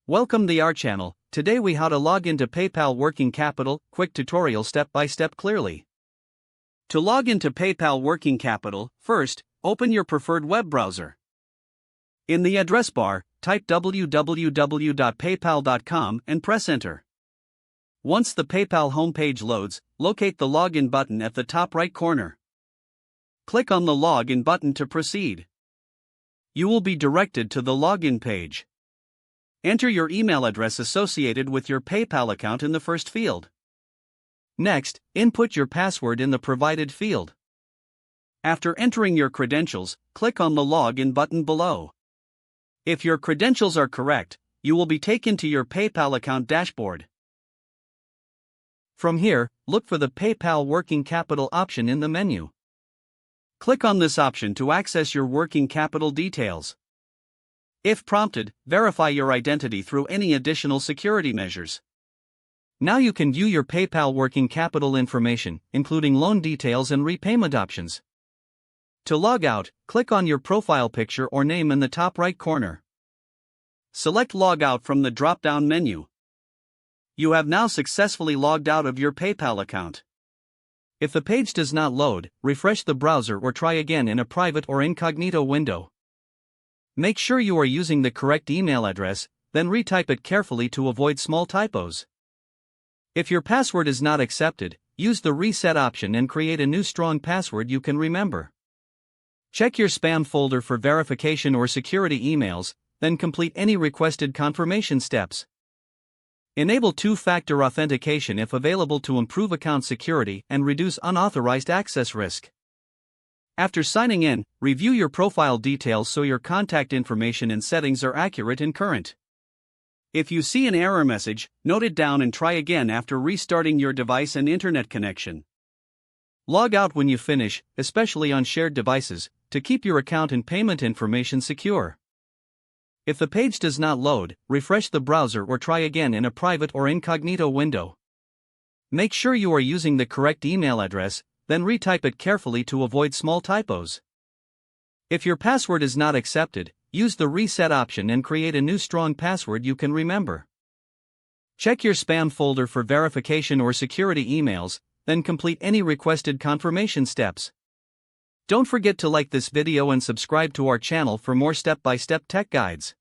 Welcome to our channel. Today we how to log into PayPal Working Capital, quick tutorial step by step clearly. To log into PayPal Working Capital, first, open your preferred web browser. In the address bar, type www.paypal.com and press enter. Once the PayPal homepage loads, locate the login button at the top right corner. Click on the login button to proceed. You will be directed to the login page. Enter your email address associated with your PayPal account in the first field. Next, input your password in the provided field. After entering your credentials, click on the login button below. If your credentials are correct, you will be taken to your PayPal account dashboard. From here, look for the PayPal Working Capital option in the menu. Click on this option to access your working capital details. If prompted, verify your identity through any additional security measures. Now you can view your PayPal working capital information, including loan details and repayment options. To log out, click on your profile picture or name in the top right corner. Select Log Out from the drop-down menu. You have now successfully logged out of your PayPal account. If the page does not load, refresh the browser or try again in a private or incognito window. Make sure you are using the correct email address, then retype it carefully to avoid small typos. If your password is not accepted, use the reset option and create a new strong password you can remember. Check your spam folder for verification or security emails, then complete any requested confirmation steps. Enable two-factor authentication if available to improve account security and reduce unauthorized access risk. After signing in, review your profile details so your contact information and settings are accurate and current. If you see an error message, note it down and try again after restarting your device and internet connection. Log out when you finish, especially on shared devices, to keep your account and payment information secure. If the page does not load, refresh the browser or try again in a private or incognito window. Make sure you are using the correct email address, then retype it carefully to avoid small typos. If your password is not accepted, use the reset option and create a new strong password you can remember. Check your spam folder for verification or security emails, then complete any requested confirmation steps. Don't forget to like this video and subscribe to our channel for more step-by-step tech guides.